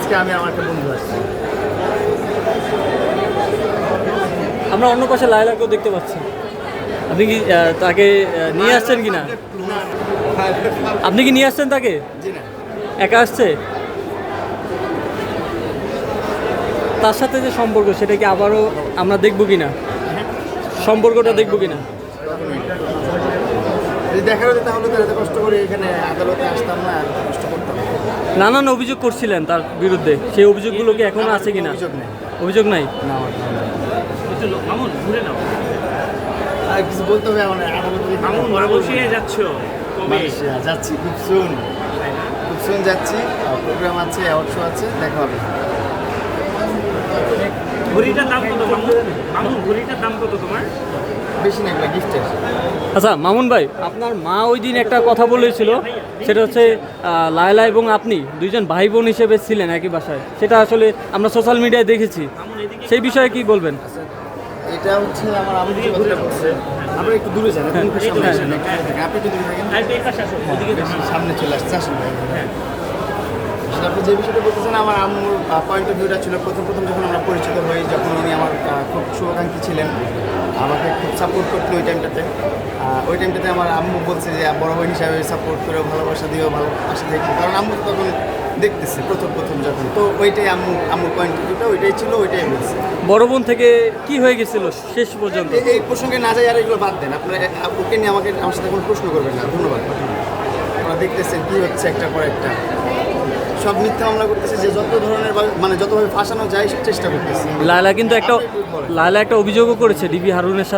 আজকে আমি আমার একটা বন্ধু আসছি। আমরা অন্য পাশে লায়লাকেও দেখতে পাচ্ছি। আপনি কি তাকে নিয়ে আসছেন কি না? আপনি কি নিয়ে আসছেন তাকে? জি না। একা আসছে? তার সাথে যে সম্পর্ক সেটা কি আবারও আমরা দেখব কি না? সম্পর্কটা দেখব কি না? যদি দেখার হতো তাহলে তো এত কষ্ট করে এখানে আদালতে আসতাম না, এত কষ্ট করতাম না। নানান অভিযোগ করছিলেন তার বিরুদ্ধে, সেই অভিযোগগুলো কি এখনো আছে কি না? অভিযোগ নেই। অভিযোগ নাই? না, আমার মামুন ঘুরে নাও। আর কিছু বলতে হবে আমার আদালতে। মামুন মালয়েশিয়া যাচ্ছ কবে? মালয়েশিয়া যাচ্ছি খুব সুন যাচ্ছি। প্রোগ্রাম আছে, অ্যাওয়ার্ড শো আছে, দেখা হবে। ঘড়িটার দাম কত মামুন? মামুন ঘড়িটার দাম কত তোমার? বেশি না, এগুলো গিফটের। আচ্ছা মামুন ভাই, আপনার মা ওই দিন একটা কথা বলেছিল, সেটা হচ্ছে লায়লা এবং আপনি দুইজন ভাই বোন হিসেবে ছিলেন একই বাসায়। সেটা আসলে আমরা সোশ্যাল মিডিয়ায় দেখেছি, সেই বিষয়ে কি বলবেন? এটা হচ্ছে আমার আম্মু যে কথাটা বলছে। আমরা একটু দূরে যান, আপনি একটু সামনে আসেন, একটু দূরে থাকেন। আপনি একটু দূরে থাকেন। আর এই পাশে আসো, ওদিকে বেশি সামনে চলে আসছে, আসেন ভাই। আসলে আপনি যে বিষয়টা বলতেছেন, আমার আম্মুর পয়েন্ট অফ ভিউটা ছিল প্রথম যখন আমরা পরিচিত হই, যখন উনি আমার খুব শুভাকাঙ্ক্ষী ছিলেন, আমাকে খুব সাপোর্ট করতেন ওই টাইমটাতে আমার আম্মু বলছে যে বড় বোন হিসাবে সাপোর্ট করে ভালোবাসা দিও, ভালোবাসা দেখো। কারণ আম্মু তো তখন দেখতেছে প্রথম যখন, তো ওইটাই আম্মুর পয়েন্ট অফ ভিউটা ওইটাই ছিল, ওইটাই বলছে। বড় বোন থেকে কি হয়ে গেছিল শেষ পর্যন্ত? এই প্রসঙ্গে না যাই, আর এগুলো বাদ দেন। আপনারা ওকে নিয়ে আমার সাথে কোনো প্রশ্ন করবেন না। ধন্যবাদ। আপনারা দেখতেছেন কী হচ্ছে একটা পর একটা, সব মিথ্যা মামলা করতেছে, যে যত ধরনের মানে যতভাবে ফাঁসানো যায় সব চেষ্টা করতেছে। লায়লা একটা অভিযোগও করেছে ডিবি হারুনের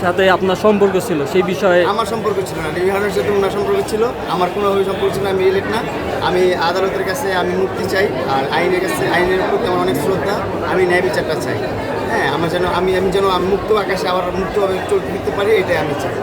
সাথে আপনার সম্পর্ক ছিল, সেই বিষয়ে। আমার সম্পর্ক ছিল না, ডিবি হারুনের সাথে ওনার সম্পর্ক ছিল, আমার কোনোভাবে সম্পর্ক ছিল না। আমি ইলেক্ট না, আমি আদালতের কাছে আমি মুক্তি চাই, আর আইনের প্রতি আমার অনেক শ্রদ্ধা। আমি ন্যায় বিচারটা চাই। হ্যাঁ, আমি যেন মুক্ত আকাশে আবার মুক্তভাবে চলতে ফিরতে পারি, এটাই আমি চাই।